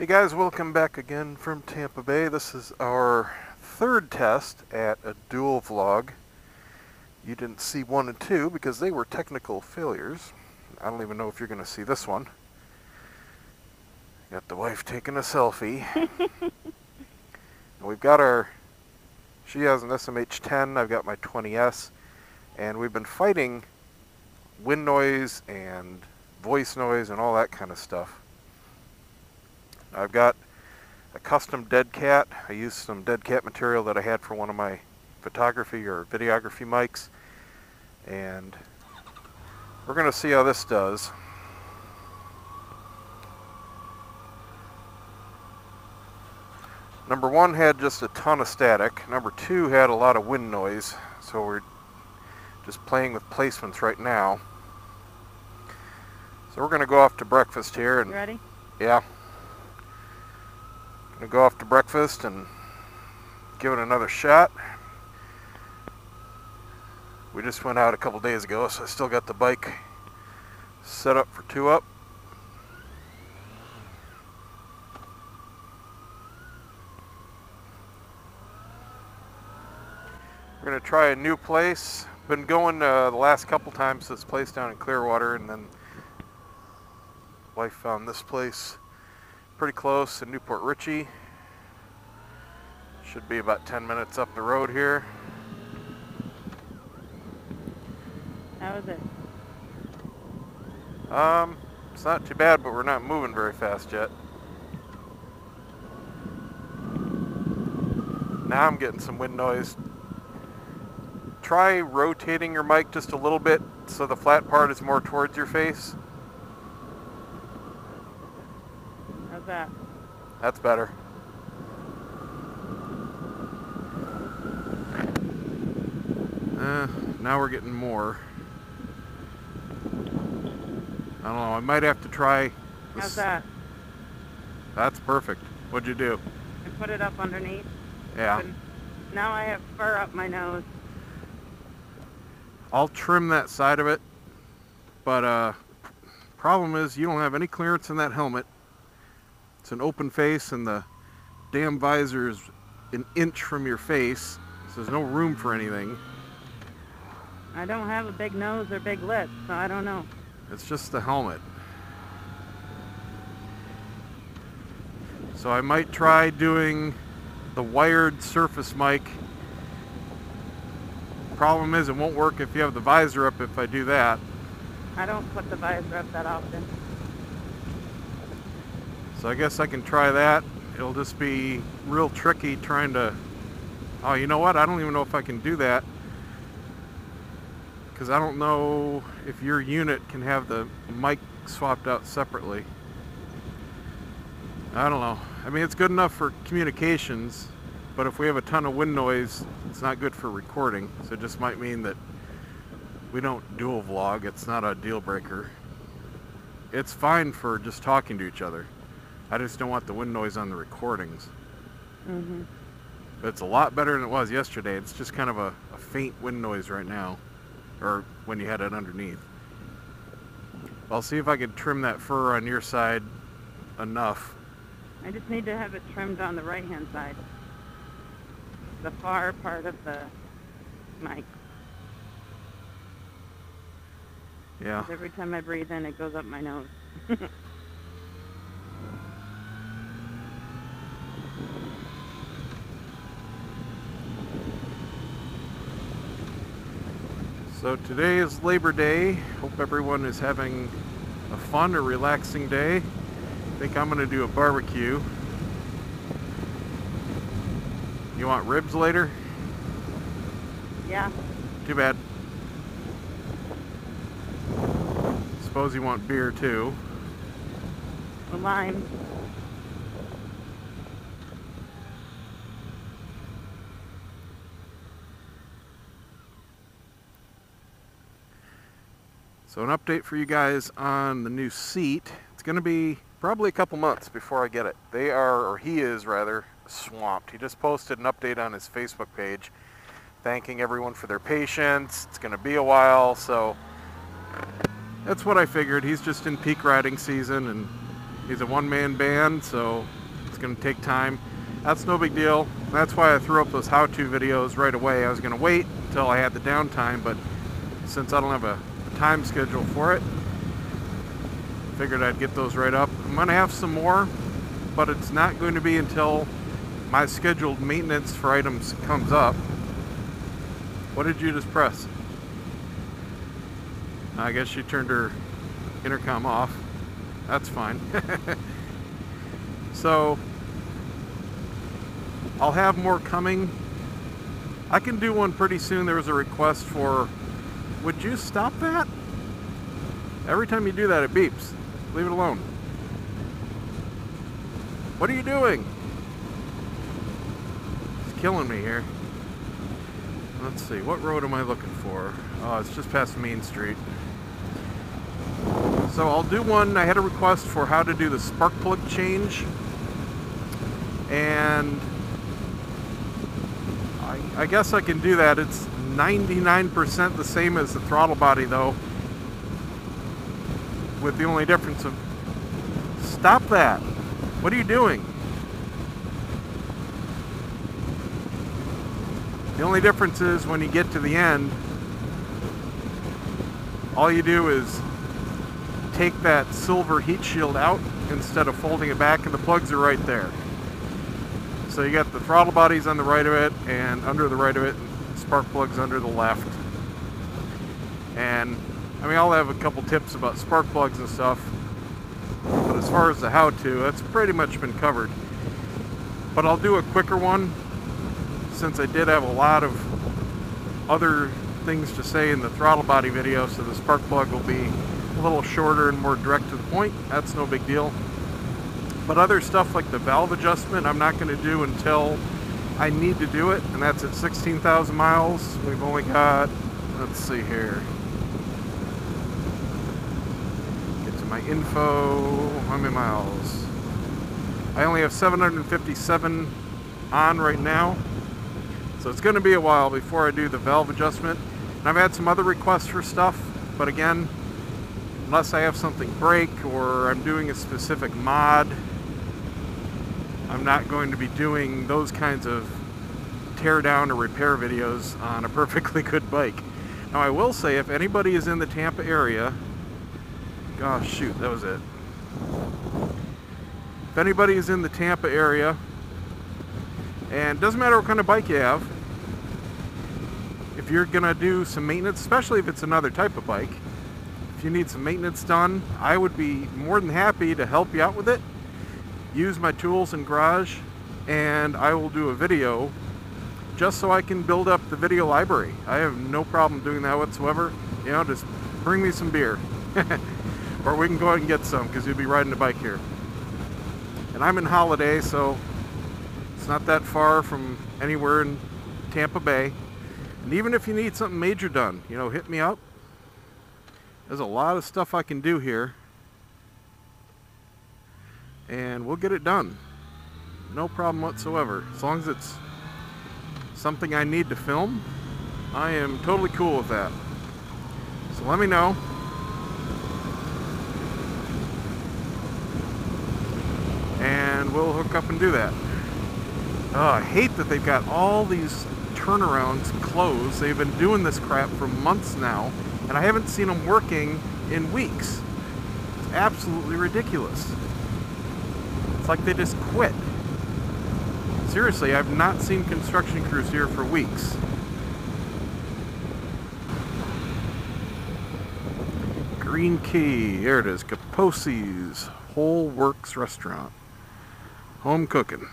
Hey guys, welcome back again from Tampa Bay. This is our third test at a dual vlog. You didn't see 1 and 2 because they were technical failures. I don't even know if you're going to see this one. Got the wife taking a selfie. And we've got she has an SMH-10, I've got my 20S, and we've been fighting wind noise and voice noise and all that kind of stuff. I've got a custom dead cat. I used some dead cat material that I had for one of my photography or videography mics, and we're going to see how this does. Number 1 had just a ton of static. Number 2 had a lot of wind noise, so we're just playing with placements right now. So we're going to go off to breakfast here. And you ready? Yeah. Gonna go off to breakfast and give it another shot. We just went out a couple days ago, so I still got the bike set up for 2-up. We're gonna try a new place. Been going the last couple times to this place down in Clearwater, and then wife found this place pretty close in Newport Richey. Should be about 10 minutes up the road here. How is it? It's not too bad, but we're not moving very fast yet. Now I'm getting some wind noise. Try rotating your mic just a little bit so the flat part is more towards your face. How's that? That's better. Now we're getting more. I don't know, I might have to try this. How's that? That's perfect. What'd you do? I put it up underneath. Yeah. Now I have fur up my nose. I'll trim that side of it, but problem is you don't have any clearance in that helmet. It's an open face and the damn visor is an inch from your face, so there's no room for anything. I don't have a big nose or big lips, so I don't know. It's just the helmet. So I might try doing the wired surface mic. Problem is it won't work if you have the visor up if I do that. I don't put the visor up that often. So I guess I can try that. It'll just be real tricky trying to... Oh, you know what? I don't even know if I can do that, because I don't know if your unit can have the mic swapped out separately. I don't know. I mean, it's good enough for communications, but if we have a ton of wind noise, it's not good for recording. So it just might mean that we don't dual vlog. It's not a deal breaker. It's fine for just talking to each other. I just don't want the wind noise on the recordings. Mm-hmm. But it's a lot better than it was yesterday. It's just kind of a faint wind noise right now, or when you had it underneath. I'll see if I can trim that fur on your side enough. I just need to have it trimmed on the right-hand side. The far part of the mic. Yeah. 'Cause every time I breathe in, it goes up my nose. So today is Labor Day. Hope everyone is having a fun or relaxing day. I think I'm gonna do a barbecue. You want ribs later? Yeah. Too bad. Suppose you want beer too. The lime. So an update for you guys on the new seat. It's going to be probably a couple months before I get it. They are, or he is rather, swamped. He just posted an update on his Facebook page thanking everyone for their patience. It's going to be a while, so that's what I figured. He's just in peak riding season, and He's a one-man band, so it's going to take time. That's no big deal. That's why I threw up those how-to videos right away. I was going to wait until I had the downtime, but since I don't have a time schedule for it, figured I'd get those right up. I'm going to have some more, but it's not going to be until my scheduled maintenance for items comes up. What did you just press? I guess she turned her intercom off. That's fine. So I'll have more coming. I can do one pretty soon. There was a request for, would you stop that? Every time you do that, it beeps. Leave it alone. What are you doing? It's killing me here. Let's see, what road am I looking for? Oh, it's just past Main Street. So I'll do one. I had a request for how to do the spark plug change. And I guess I can do that. It's 99% the same as the throttle body though, with the only difference of, stop that. What are you doing? The only difference is when you get to the end, all you do is take that silver heat shield out instead of folding it back, and the plugs are right there. So you got the throttle bodies on the right of it, and under the right of it, spark plugs under the left. And I mean, I'll have a couple tips about spark plugs and stuff, but as far as the how-to, that's pretty much been covered. But I'll do a quicker one, since I did have a lot of other things to say in the throttle body video, so the spark plug will be a little shorter and more direct to the point. That's no big deal. But other stuff like the valve adjustment, I'm not going to do until I need to do it, and that's at 16,000 miles. We've only got, let's see here, get to my info. How many miles? I only have 757 on right now, so it's going to be a while before I do the valve adjustment. And I've had some other requests for stuff, but again, unless I have something break or I'm doing a specific mod, I'm not going to be doing those kinds of tear down or repair videos on a perfectly good bike. Now I will say, if anybody is in the Tampa area, gosh shoot, that was it. If anybody is in the Tampa area, and it doesn't matter what kind of bike you have, if you're gonna do some maintenance, especially if it's another type of bike, if you need some maintenance done, I would be more than happy to help you out with it. Use my tools in garage, and I will do a video just so I can build up the video library. I have no problem doing that whatsoever. You know, just bring me some beer. Or we can go out and get some, because you'll be riding a bike here. And I'm in Holiday, so it's not that far from anywhere in Tampa Bay. And even if you need something major done, you know, hit me up. There's a lot of stuff I can do here, and we'll get it done. No problem whatsoever. As long as it's something I need to film, I am totally cool with that. So let me know. And we'll hook up and do that. Oh, I hate that they've got all these turnarounds closed. They've been doing this crap for months now, and I haven't seen them working in weeks. It's absolutely ridiculous. It's like they just quit. Seriously, I've not seen construction crews here for weeks. Green Key, there it is, Kaposi's Whole Works Restaurant. Home cooking.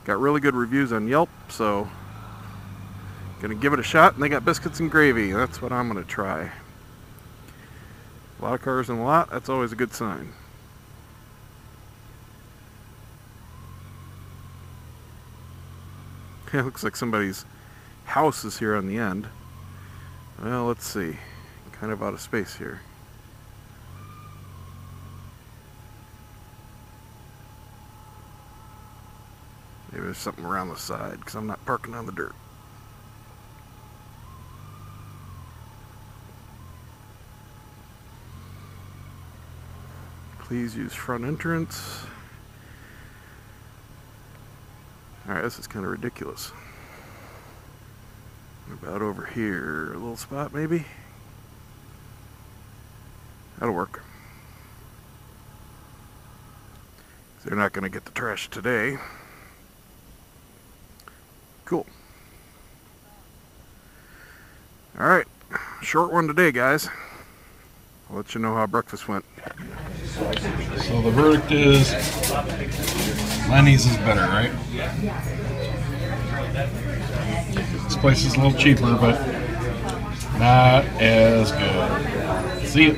Got really good reviews on Yelp, so gonna give it a shot. And they got biscuits and gravy. That's what I'm gonna try. A lot of cars in the lot, that's always a good sign. It looks like somebody's house is here on the end. Well, let's see. Kind of out of space here. Maybe there's something around the side, because I'm not parking on the dirt. Please use front entrance. Alright, this is kind of ridiculous. About over here, a little spot maybe? That'll work. They're not going to get the trash today. Cool. Alright, short one today, guys. I'll let you know how breakfast went. So the verdict is Lenny's is better, right? This place is a little cheaper, but not as good. See you.